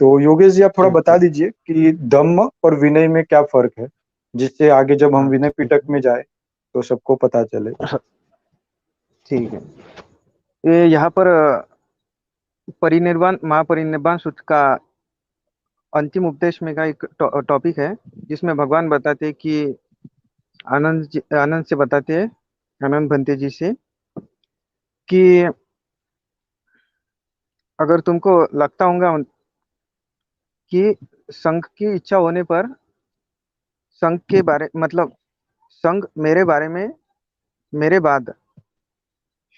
तो योगेश जी आप थोड़ा ठीक बता है। दीजिए कि धम्म और विनय में क्या फर्क है, जिससे आगे जब हम हाँ, विनय ठीक पिटक है। में जाए तो सबको पता चले। ठीक है। ये यहाँ पर परिनिर्वाण महापरिनिर्वाण सूत्र का अंतिम उपदेश में का एक टॉपिक है, जिसमें भगवान बताते हैं कि आनंद से बताते हैं, आनंद भंते जी से, कि अगर तुमको लगता होगा कि संघ की इच्छा होने पर संघ के बारे मतलब संघ मेरे बारे में मेरे बाद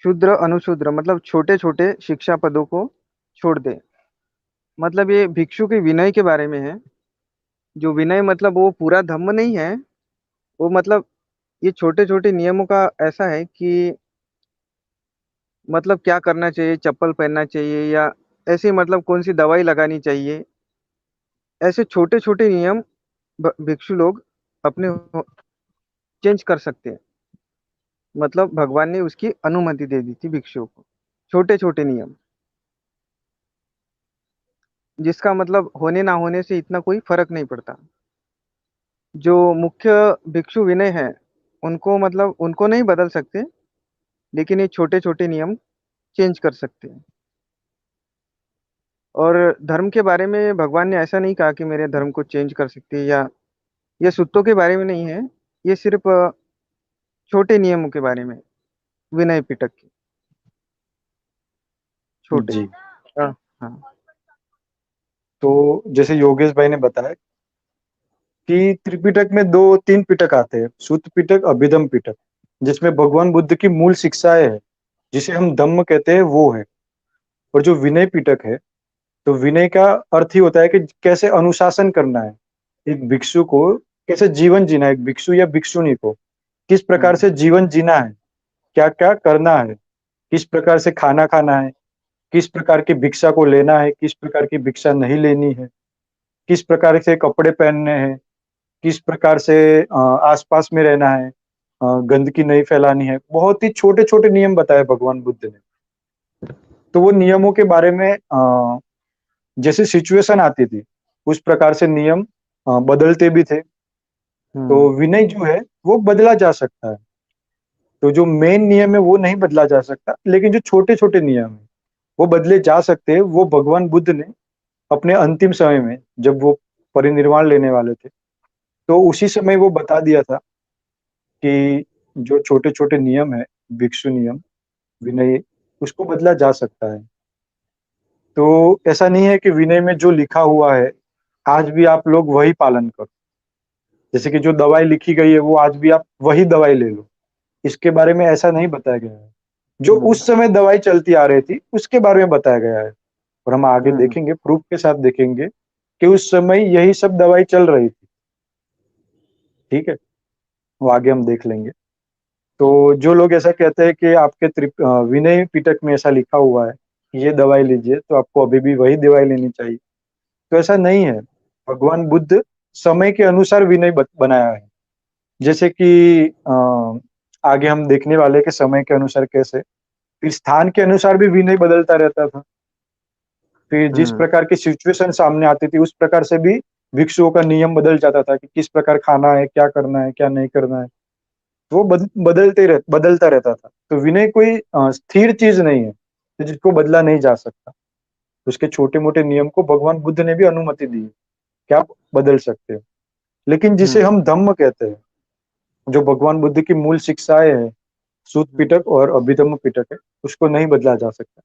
शूद्र अनुशूद्र मतलब छोटे छोटे शिक्षा पदों को छोड़ दे। मतलब ये भिक्षु के विनय के बारे में है। जो विनय मतलब वो पूरा धम्म नहीं है, वो मतलब ये छोटे छोटे नियमों का ऐसा है कि मतलब क्या करना चाहिए, चप्पल पहनना चाहिए या ऐसे मतलब कौन सी दवाई लगानी चाहिए, ऐसे छोटे छोटे नियम भिक्षु लोग अपने चेंज कर सकते हैं। मतलब भगवान ने उसकी अनुमति दे दी थी भिक्षुओं को, छोटे छोटे नियम, जिसका मतलब होने ना होने से इतना कोई फर्क नहीं पड़ता। जो मुख्य भिक्षु विनय है, उनको मतलब उनको नहीं बदल सकते, लेकिन ये छोटे छोटे नियम चेंज कर सकते हैं। और धर्म के बारे में भगवान ने ऐसा नहीं कहा कि मेरे धर्म को चेंज कर सकते हैं, या ये सूत्रों के बारे में नहीं है। ये सिर्फ छोटे नियमों के बारे में, विनय पिटक के छोटे। जी। हाँ। हाँ। तो जैसे योगेश भाई ने बताया कि त्रिपिटक में दो तीन पिटक आते हैं, सुत्त पिटक, अभिधम पिटक, जिसमें भगवान बुद्ध की मूल शिक्षाएं है, जिसे हम धम्म कहते हैं वो है। और जो विनय पिटक है, तो विनय का अर्थ ही होता है कि कैसे अनुशासन करना है एक भिक्षु को, कैसे जीवन जीना है एक भिक्षु या भिक्षुणी को, किस प्रकार हम्म। से जीवन जीना है, क्या क्या करना है, किस प्रकार से खाना खाना है, किस प्रकार की भिक्षा को लेना है, किस प्रकार की भिक्षा नहीं लेनी है, किस प्रकार से कपड़े पहनने हैं, किस प्रकार से आसपास में रहना है, गंदगी नहीं फैलानी है। बहुत ही छोटे छोटे नियम बताए भगवान बुद्ध ने। तो वो नियमों के बारे में जैसे सिचुएशन आती थी उस प्रकार से नियम बदलते भी थे। तो हम्म। विनय जो है वो बदला जा सकता है। तो जो मेन नियम है वो नहीं बदला जा सकता, लेकिन जो छोटे छोटे नियम है वो बदले जा सकते हैं। वो भगवान बुद्ध ने अपने अंतिम समय में, जब वो परिनिर्वाण लेने वाले थे, तो उसी समय वो बता दिया था कि जो छोटे छोटे नियम है, भिक्षु नियम, विनय, उसको बदला जा सकता है। तो ऐसा नहीं है कि विनय में जो लिखा हुआ है आज भी आप लोग वही पालन करो। जैसे कि जो दवाई लिखी गई है वो आज भी आप वही दवाई ले लो, इसके बारे में ऐसा नहीं बताया गया है। जो हम्म। उस समय दवाई चलती आ रही थी उसके बारे में बताया गया है। और हम आगे हम्म। देखेंगे, प्रूफ के साथ देखेंगे कि उस समय यही सब दवाई चल रही थी। ठीक है, वो आगे हम देख लेंगे। तो जो लोग ऐसा कहते हैं कि आपके विनय पिटक में ऐसा लिखा हुआ है कि ये दवाई लीजिए, तो आपको अभी भी वही दवाई लेनी चाहिए, तो ऐसा नहीं है। भगवान बुद्ध समय के अनुसार विनय बनाया है। जैसे कि आगे हम देखने वाले कि समय के अनुसार कैसे, फिर स्थान के अनुसार भी विनय बदलता रहता था। फिर जिस हम्म। प्रकार की सिचुएशन सामने आती थी उस प्रकार से भी भिक्षुओं का नियम बदल जाता था कि किस प्रकार खाना है, क्या करना है, क्या नहीं करना है। वो बदलता रहता था। तो विनय कोई स्थिर चीज नहीं है तो जिसको बदला नहीं जा सकता। उसके छोटे मोटे नियम को भगवान बुद्ध ने भी अनुमति दी है कि आप बदल सकते हो। लेकिन जिसे हम्म। हम धम्म कहते हैं, जो भगवान बुद्ध की मूल शिक्षाएं हैं, सूत हम्म। पिटक और अभिधम्म पिटक है, उसको नहीं बदला जा सकता,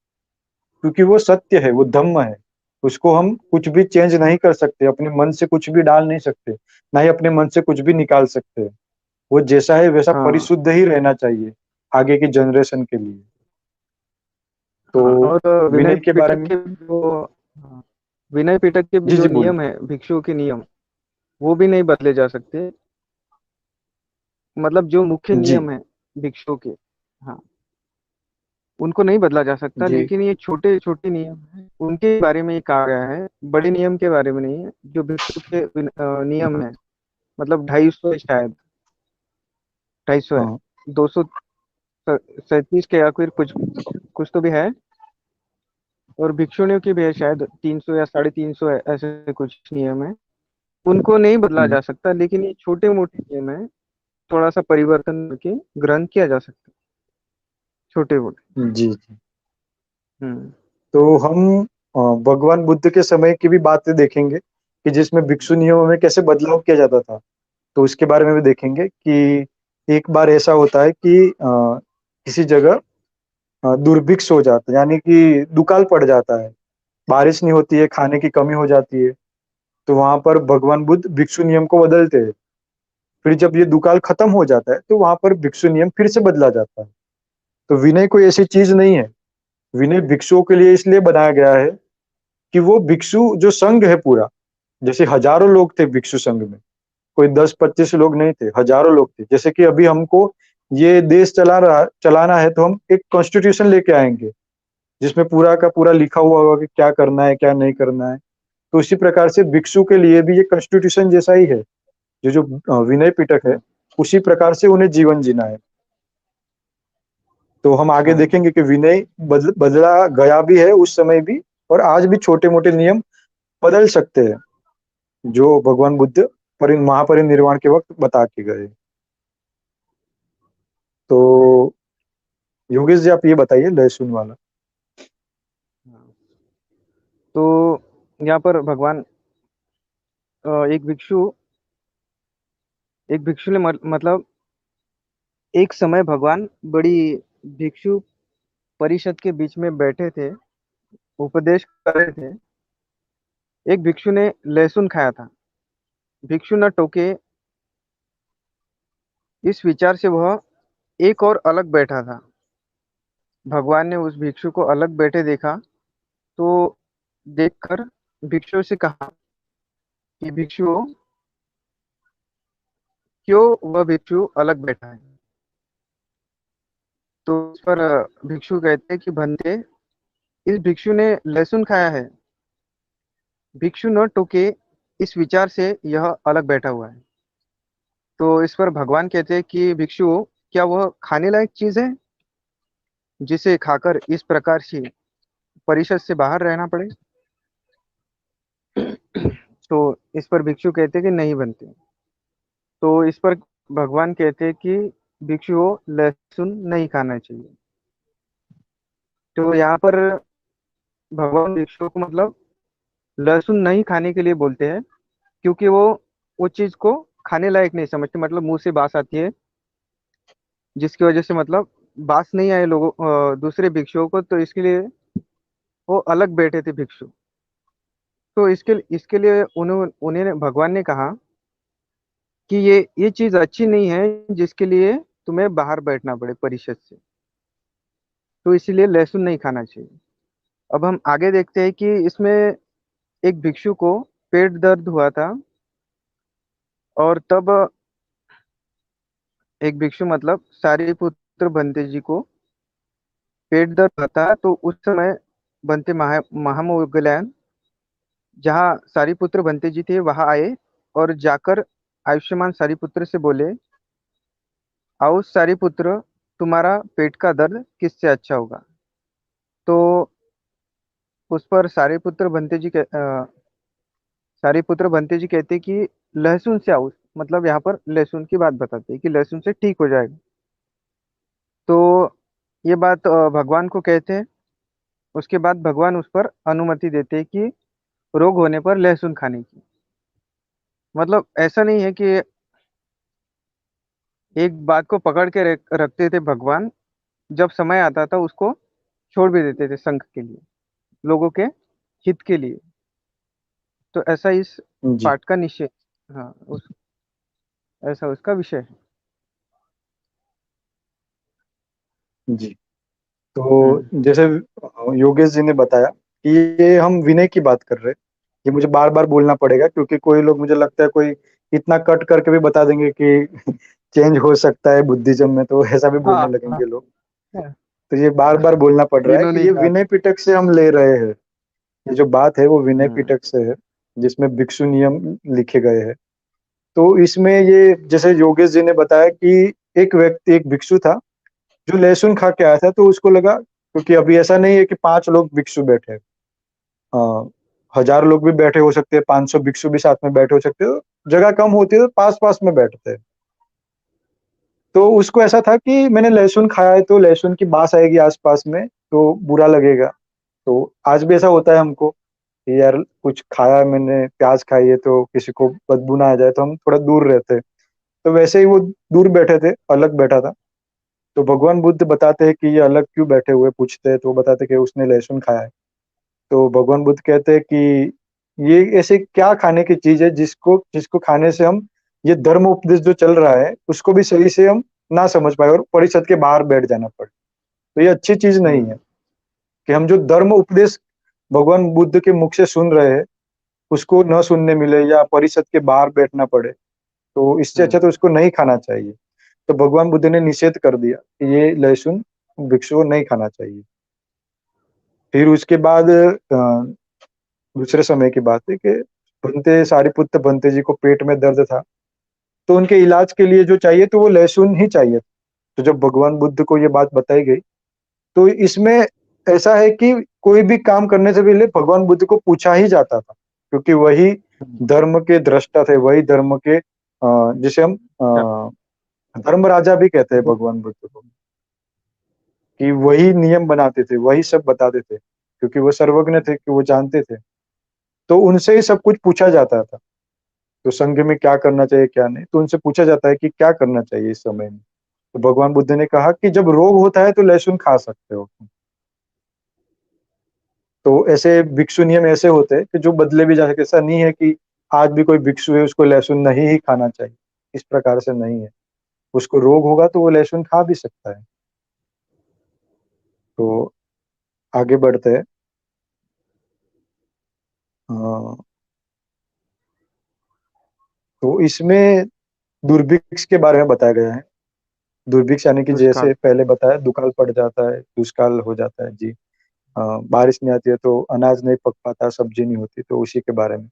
क्योंकि वो सत्य है, वो धम्म है। उसको हम कुछ भी चेंज नहीं कर सकते, अपने मन से कुछ भी डाल नहीं सकते, ना ही अपने मन से कुछ भी निकाल सकते हैं। वो जैसा है वैसा हाँ। परिशुद्ध ही रहना चाहिए आगे की जनरेशन के लिए। तो हाँ, और विनय विनय के बारे पिटक में। के जो हाँ, विनय पिटक के भी जी जो जी बोलिए। नियम है, भिक्षुओं के नियम, वो भी नहीं बदले जा सकते। मतलब जो मुख्य जी नियम है भिक्षुओं के, हाँ, उनको नहीं बदला जा सकता। जी। लेकिन ये छोटे छोटे नियम हैं, उनके बारे में ये कहा गया है, बड़े नियम के बारे में नहीं है। जो भिक्षु के नियम है, मतलब 250 है शायद, 250 है, हाँ 237 के या फिर कुछ कुछ तो भी है। और भिक्षुणियों की भी है शायद 300 या 350 ऐसे कुछ नियम है। उनको नहीं बदला हम्म, जा सकता, लेकिन ये छोटे मोटे नियम है, थोड़ा सा परिवर्तन करके ग्रहण किया जा सकता है, छोटे मोटे। जी जी। हम्म। तो हम भगवान बुद्ध के समय की भी बातें देखेंगे कि जिसमें भिक्षु नियमों में कैसे बदलाव किया जाता था। तो उसके बारे में भी देखेंगे कि एक बार ऐसा होता है कि किसी जगह दुर्भिक्ष हो जाता है, यानी कि दुकाल पड़ जाता है, बारिश नहीं होती है, खाने की कमी हो जाती है। तो वहां पर भगवान बुद्ध भिक्षु नियम को बदलते हैं। फिर जब ये दुकाल खत्म हो जाता है तो वहां पर भिक्षु नियम फिर से बदला जाता है। तो विनय कोई ऐसी चीज नहीं है। विनय भिक्षुओं के लिए इसलिए बनाया गया है कि वो भिक्षु जो संघ है पूरा, जैसे हजारों लोग थे भिक्षु संघ में, कोई 10-25 लोग नहीं थे, हजारों लोग थे। जैसे कि अभी हमको ये देश चलाना है तो हम एक कॉन्स्टिट्यूशन लेके आएंगे जिसमें पूरा का पूरा लिखा हुआ होगा कि क्या करना है क्या नहीं करना है। तो इसी प्रकार से भिक्षु के लिए भी ये कॉन्स्टिट्यूशन जैसा ही है। जो जो विनय पिटक है, हाँ। उसी प्रकार से उन्हें जीवन जीना है। तो हम आगे अच्छा। देखेंगे कि विनय बदला गया भी है उस समय भी, और आज भी छोटे मोटे नियम बदल सकते हैं जो भगवान बुद्ध महापरिनिर्वाण के वक्त बता के गए। तो योगेश जी आप ये बताइए लहसुन वाला। हाँ। तो यहाँ पर भगवान एक भिक्षु ने मतलब एक समय भगवान बड़ी भिक्षु परिषद के बीच में बैठे थे, उपदेश कर रहे थे। एक भिक्षु ने लहसुन खाया था। भिक्षु न टोके, इस विचार से वह एक और अलग बैठा था। भगवान ने उस भिक्षु को अलग बैठे देखा, तो देखकर भिक्षु से कहा कि भिक्षु, क्यों वह भिक्षु अलग बैठा है? तो उस पर भिक्षु कहते हैं कि भंते, इस भिक्षु ने लहसुन खाया है। भिक्षु न टोके, इस विचार से यह अलग बैठा हुआ है। तो इस पर भगवान कहते हैं कि भिक्षु, क्या वह खाने लायक चीज है जिसे खाकर इस प्रकार से परिषद से बाहर रहना पड़े? तो इस पर भिक्षु कहते हैं कि नहीं बनते। तो इस पर भगवान कहते हैं कि भिक्षु को लहसुन नहीं खाना चाहिए। तो यहाँ पर भगवान भिक्षु को मतलब लहसुन नहीं खाने के लिए बोलते हैं, क्योंकि वो चीज को खाने लायक नहीं समझते, मतलब मुंह से बास आती है, जिसकी वजह से मतलब बास नहीं आए लोगों दूसरे भिक्षुओं को, तो इसके लिए वो अलग बैठे थे भिक्षु। तो इसके लिए उन्हें भगवान ने कहा कि ये चीज अच्छी नहीं है जिसके लिए तुम्हें बाहर बैठना पड़े परिषद से। तो इसीलिए लहसुन नहीं खाना चाहिए। अब हम आगे देखते हैं कि इसमें एक भिक्षु को पेट दर्द हुआ था, और तब एक भिक्षु मतलब सारिपुत्र बंते जी को पेट दर्द हुआ था। तो उस समय बंते महामोगलायन, जहाँ सारिपुत्र बंते जी थे, वहां आए और जाकर आयुष्मान सारिपुत्र से बोले, आओ सारिपुत्र, तुम्हारा पेट का दर्द किससे अच्छा होगा? तो उस पर सारिपुत्र बंते जी कहते कि लहसुन से आओ, मतलब यहाँ पर लहसुन की बात बताते हैं कि लहसुन से ठीक हो जाएगा। तो ये बात भगवान को कहते हैं। उसके बाद भगवान उस पर अनुमति देते हैं कि रोग होने पर लहसुन खाने की। मतलब ऐसा नहीं है कि एक बात को पकड़ के रखते थे भगवान, जब समय आता था उसको छोड़ भी देते थे संघ के लिए, लोगों के हित के लिए। तो ऐसा इस जी पाठ का निश्चय, हाँ, ऐसा उसका विषय है। जी। तो हम्म। जैसे योगेश जी ने बताया कि ये हम विनय की बात कर रहे हैं। ये मुझे बार बार बोलना पड़ेगा क्योंकि कोई लोग, मुझे लगता है कोई इतना कट करके भी बता देंगे कि चेंज हो सकता है बुद्धिज्म में, तो ऐसा भी बोलने हाँ हाँ लगेंगे लोग। हाँ, तो ये बार बार बोलना पड़ रहा है कि इन्होंने ही ये कहा विनय था। पिटक से हम ले रहे हैं। ये जो बात है वो विनय हम्म। पिटक से है जिसमें भिक्षु नियम लिखे गए हैं। तो इसमें ये जैसे योगेश जी ने बताया कि एक भिक्षु था जो लहसुन खा के आया था, तो उसको लगा, क्योंकि अभी ऐसा नहीं है कि 5 लोग भिक्षु बैठे हैं, 1000 लोग भी बैठे हो सकते हैं, 500 भिक्षु भी साथ में बैठे हो सकते हो, जगह कम होती है तो पास-पास में बैठते हैं। तो उसको ऐसा था कि मैंने लहसुन खाया है तो लहसुन की बास आएगी आस-पास में, तो बुरा लगेगा। तो आज भी ऐसा होता है हमको कि यार कुछ खाया है मैंने, प्याज़ खाई है तो किसी को बदबू ना आ जाए तो हम थोड़ा दूर रहते हैं। तो वैसे ही वो दूर बैठे थे, अलग बैठा था। तो भगवान बुद्ध बताते हैं कि ये अलग क्यों बैठे हुए पूछते हैं, तो वो बताते हैं कि उसने लहसुन खाया है। तो भगवान बुद्ध कहते हैं कि ये ऐसे क्या खाने की चीज़ है जिसको जिसको खाने से हम ये धर्म उपदेश जो चल रहा है, उसको भी सही से हम ना समझ पाएँ और परिषद के बाहर बैठ जाना पड़े। तो ये अच्छी चीज़ नहीं है हम्म। कि हम जो धर्म उपदेश भगवान बुद्ध के मुख से सुन रहे हैं, उसको ना सुनने मिले या परिषद के बाहर बैठना पड़े। तो इससे अच्छा हम्म। तो उसको नहीं खाना चाहिए। तो भगवान बुद्ध ने निषेध कर दिया कि ये लहसुन भिक्षुओं को नहीं खाना चाहिए। फिर उसके बाद दूसरे समय की बात है कि भंते सारिपुत्र भंते जी को पेट में दर्द था, तो उनके इलाज के लिए जो चाहिए तो वो लहसुन ही चाहिए। तो जब भगवान बुद्ध को ये बात बताई गई, तो इसमें ऐसा है कि कोई भी काम करने से पहले भगवान बुद्ध को पूछा ही जाता था, क्योंकि वही हम्म। धर्म के द्रष्टा थे, वही धर्म के जिसे हम क्या? धर्म राजा भी कहते हैं वो- भगवान बुद्ध को, कि वही नियम बनाते थे, वही सब बताते थे, क्योंकि वो सर्वज्ञ थे, कि वो जानते थे। तो उनसे ही सब कुछ पूछा जाता था। तो संघ में क्या करना चाहिए, क्या नहीं, तो उनसे पूछा जाता है कि क्या करना चाहिए इस समय में। तो भगवान बुद्ध ने कहा कि जब रोग होता है तो लहसुन खा सकते हो। तो ऐसे भिक्षु नियम ऐसे होते हैं कि जो बदले भी जा सके। ऐसा नहीं है कि आज भी कोई भिक्षु है उसको लहसुन नहीं ही खाना चाहिए, इस प्रकार से नहीं है। उसको रोग होगा तो वो लहसुन खा भी सकता है। तो आगे बढ़ते हैं। अ, तो इसमें दुर्भिक्ष के बारे में बताया गया है। दुर्भिक्ष यानी कि दुष्काल। जैसे पहले बताया, दुकाल पड़ जाता है, दुष्काल हो जाता है जी। बारिश नहीं आती है तो अनाज नहीं पक पाता, सब्जी नहीं होती, तो उसी के बारे में।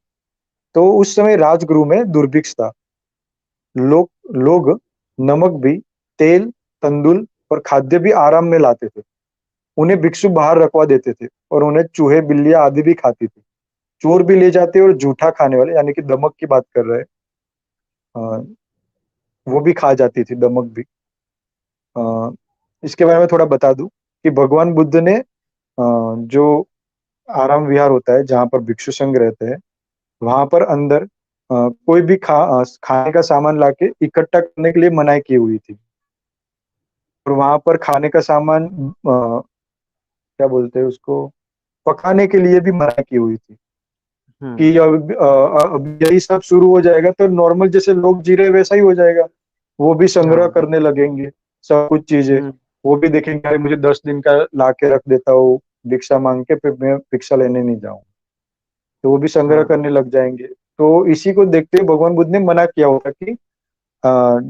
तो उस समय राजगृह में दुर्भिक्ष था। लोग लोग नमक भी, तेल, तंदुल और खाद्य भी आराम में लाते थे। उन्हें भिक्षु बाहर रखवा देते थे और उन्हें चूहे, बिल्लियाँ आदि भी खाती थी। चोर भी ले जाते और जूठा खाने वाले यानी कि दमक की बात कर रहे हैं, वो भी खा जाती थी दमक भी। अ, इसके बारे में थोड़ा बता दूँ कि भगवान बुद्ध ने जो आराम विहार होता है, जहाँ पर भिक्षु संघ रहते हैं, वहाँ पर अंदर कोई भी खाने का सामान लाके इकट्ठा करने के लिए मनाही की हुई थी। और वहाँ पर खाने का सामान क्या बोलते हैं उसको, पकाने के लिए भी मनाही की हुई थी। हम्म। कि अब यही सब शुरू हो जाएगा तो नॉर्मल जैसे लोग जी रहे वैसा ही हो जाएगा। वो भी संग्रह हाँ। करने लगेंगे, सब कुछ चीज़ें। हम्म। वो भी देखेंगे अरे मुझे 10 दिन का ला के रख देता हूँ, भिक्षा माँग के फिर मैं भिक्षा लेने नहीं जाऊँ। तो वो भी संग्रह हाँ। करने लग जाएँगे। तो इसी को देखते हुए भगवान बुद्ध ने मना किया होगा कि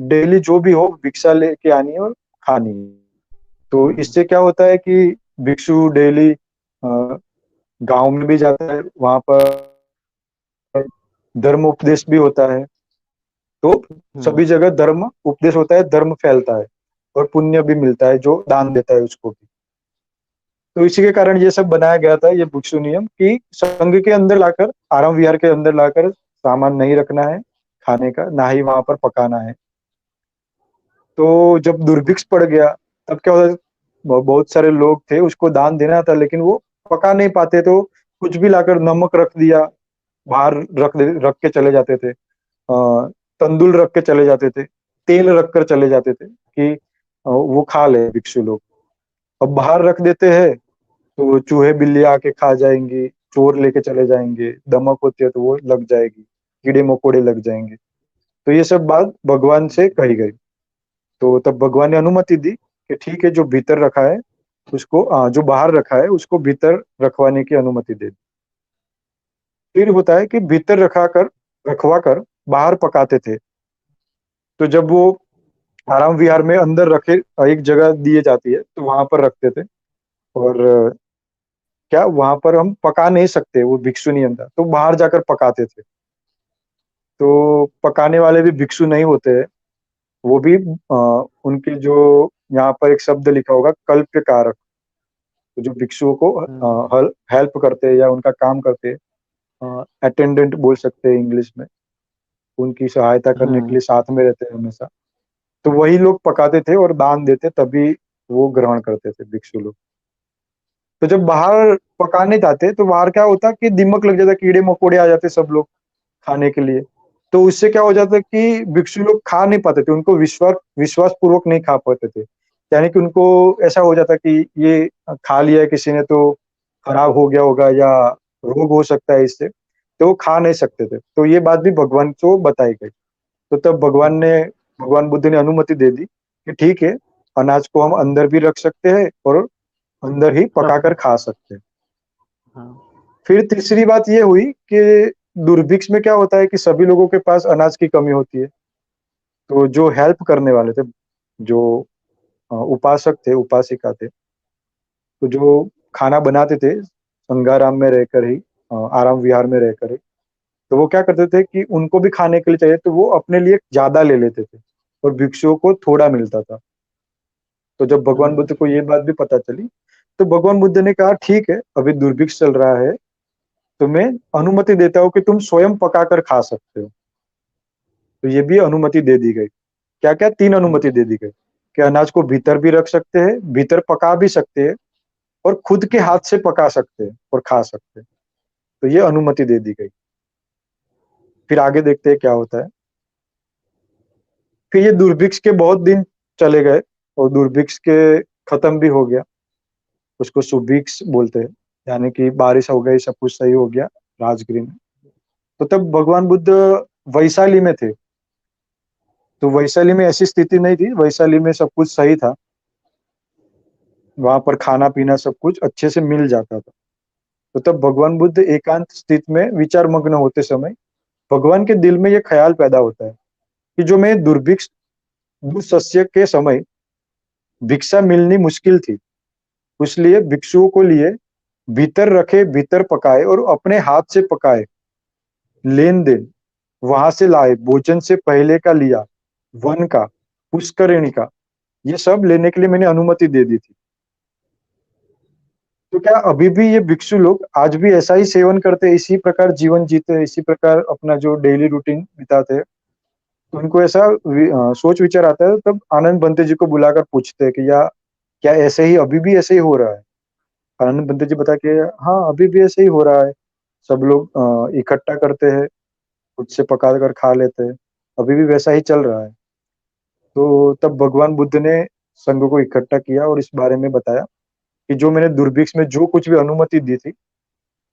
डेली जो भी हो भिक्षा लेके आनी है और खानी है। तो हम्म। इससे क्या होता है कि भिक्षु डेली गाँव में भी जाता है, वहाँ पर धर्म उपदेश भी होता है। तो हम्म। सभी जगह धर्म उपदेश होता है, धर्म फैलता है और पुण्य भी मिलता है जो दान देता है उसको भी। तो इसी के कारण ये सब बनाया गया था, ये भिक्षु नियम, कि संघ के अंदर लाकर, आराम विहार के अंदर लाकर सामान नहीं रखना है खाने का, ना ही वहाँ पर पकाना है। तो जब दुर्भिक्ष पड़ गया, तब क्या होता, बहुत सारे लोग थे, उसको दान देना था लेकिन वो पका नहीं पाते, तो कुछ भी लाकर नमक रख दिया, बाहर रख के चले जाते थे। तंदुल रख के चले जाते थे, तेल रख कर चले जाते थे कि वो खा ले भिक्षु लोग। अब बाहर रख देते हैं तो चूहे बिल्ली आके खा जाएंगी, चोर लेके चले जाएंगे, दमक होती है तो वो लग जाएगी, कीड़े मकोड़े लग जाएंगे। तो ये सब बात भगवान से कही गई। तो तब भगवान ने अनुमति दी कि ठीक है, जो भीतर रखा है उसको, जो बाहर रखा है उसको भीतर रखवाने की अनुमति दे दी। फिर होता है कि भीतर रखवा कर बाहर पकाते थे। तो जब वो आराम विहार में अंदर रखे, एक जगह दिए जाती है तो वहां पर रखते थे। और क्या वहां पर हम पका नहीं सकते, वो भिक्षु नियम था, तो बाहर जाकर पकाते थे। तो पकाने वाले भी भिक्षु नहीं होते हैं, वो भी उनके जो, यहाँ पर एक शब्द लिखा होगा कल्प्य कारक, तो जो भिक्षुओं को हम्म। हेल्प करते हैं या उनका काम करते हैं, अटेंडेंट बोल सकते हैं इंग्लिश में, उनकी सहायता करने के हम्म। लिए साथ में रहते हैं हमेशा। तो वही लोग पकाते थे और दान देते, तभी वो ग्रहण करते थे भिक्षु लोग। तो जब बाहर पकाने जाते तो बाहर क्या होता कि दीमक लग जाता, कीड़े मकोड़े आ जाते सब लोग खाने के लिए। तो उससे क्या हो जाता कि भिक्षु लोग खा नहीं पाते थे, उनको विश्वास पूर्वक नहीं खा पाते थे। यानी कि उनको ऐसा हो जाता कि ये खा लिया है किसी ने तो खराब हो गया होगा या रोग हो सकता है इससे, तो वो खा नहीं सकते थे। तो ये बात भी भगवान को बताई गई। तो तब भगवान बुद्ध ने अनुमति दे दी कि ठीक है, अनाज को हम अंदर भी रख सकते हैं और अंदर ही हाँ। पकाकर खा सकते हैं। हाँ। फिर तीसरी बात ये हुई कि दुर्भिक्ष में क्या होता है कि सभी लोगों के पास अनाज की कमी होती है। तो जो हेल्प करने वाले थे, जो उपासक थे, उपासिका थे, तो जो खाना बनाते थे संगाराम में रहकर ही, आराम विहार में रहकर ही, तो वो क्या करते थे कि उनको भी खाने के लिए चाहिए तो वो अपने लिए ज़्यादा ले लेते थे और भिक्षुओं को थोड़ा मिलता था। तो जब भगवान हम्म। बुद्ध को ये बात भी पता चली, तो भगवान बुद्ध ने कहा ठीक है, अभी दुर्भिक्ष चल रहा है, तो मैं अनुमति देता हूँ कि तुम स्वयं पकाकर खा सकते हो। तो ये भी अनुमति दे दी गई। क्या-क्या 3 अनुमति दे दी गई कि अनाज को भीतर भी रख सकते हैं, भीतर पका भी सकते हैं और खुद के हाथ से पका सकते हैं और खा सकते हैं। तो ये अनुमति दे दी गई। फिर आगे देखते हैं क्या होता है। फिर ये दुर्भिक्ष के बहुत दिन चले गए और दुर्भिक्ष के खत्म भी हो गया। उसको सुभिक्ष बोलते हैं, यानी कि बारिश हो गई, सब कुछ सही हो गया राजगृह में। तो तब भगवान बुद्ध वैशाली में थे। तो वैशाली में ऐसी स्थिति नहीं थी, वैशाली में सब कुछ सही था। वहाँ पर खाना-पीना सब कुछ अच्छे से मिल जाता था। तो तब भगवान बुद्ध एकांत स्थिति में विचार मग्न होते समय, भगवान के दिल में ये ख़्याल पैदा होता है कि जो मैं दुःशस्य के समय भिक्षा मिलनी मुश्किल थी, इसलिए भिक्षुओं को लिए भीतर रखे, भीतर पकाए और अपने हाथ से पकाए, लेन-देन वहाँ से लाए, भोजन से पहले का लिया, वन का, पुष्करिणी का, ये सब लेने के लिए मैंने अनुमति दे दी थी। तो क्या अभी भी ये भिक्षु लोग आज भी ऐसा ही सेवन करते हैं, इसी प्रकार जीवन जीते हैं, इसी प्रकार अपना जो डेली रूटीन बिताते हैं? तो उनको ऐसा सोच विचार आता है, तब आनंद बंते जी को बुलाकर पूछते हैं कि या क्या ऐसे ही अभी भी ऐसे ही हो रहा है? आनंद बंते जी बताते हैं, हाँ, अभी भी ऐसे ही हो रहा है। सब लोग इकट्ठा करते हैं, खुद से पका कर खा लेते हैं, अभी भी वैसा ही चल रहा है। तो तब भगवान बुद्ध ने संघ को इकट्ठा किया और इस बारे में बताया कि जो मैंने दुर्भिक्ष में जो कुछ भी अनुमति दी थी,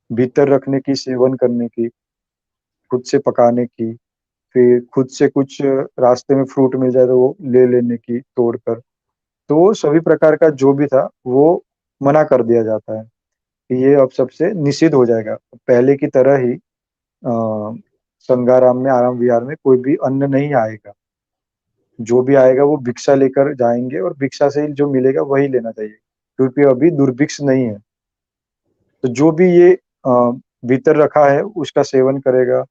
भीतर रखने की, सेवन करने की, खुद से पकाने की, फिर खुद से कुछ रास्ते में फ्रूट मिल जाए तो वो ले लेने की तोड़कर, तो वो सभी प्रकार का जो भी था, वो मना कर दिया जाता है कि ये अब सबसे निषिद्ध हो जाएगा। पहले की तरह ही संगाराम में, आराम विहार में कोई भी अन्न नहीं आएगा। जो भी आएगा वो भिक्षा लेकर जाएँगे और भिक्षा से ही जो मिलेगा वही लेना चाहिए, क्योंकि अभी दुर्भिक्ष नहीं है। तो जो भी ये भीतर रखा है उसका सेवन करेगा,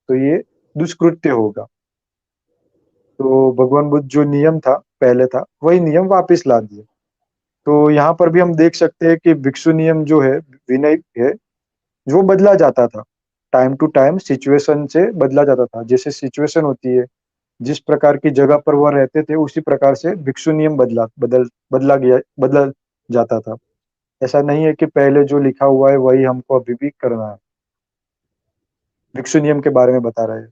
तो ये दुष्कृत्य होगा। तो भगवान बुद्ध जो नियम था, पहले था, वही नियम वापस ला दिए। तो यहाँ पर भी हम देख सकते हैं कि भिक्षु नियम जो है, विनय है, वो बदला जाता था। टाइम टू टाइम सिचुएशन से बदला जाता था। जैसे सिचुएशन होती है, जिस प्रकार की जगह पर वह रहते थे, उसी प्रकार से भिक्षु नियम बदला जाता था। ऐसा नहीं है कि पहले जो लिखा हुआ है, वही हमको अभी भी करना है। भिक्षु नियम के बारे में बता रहे हैं।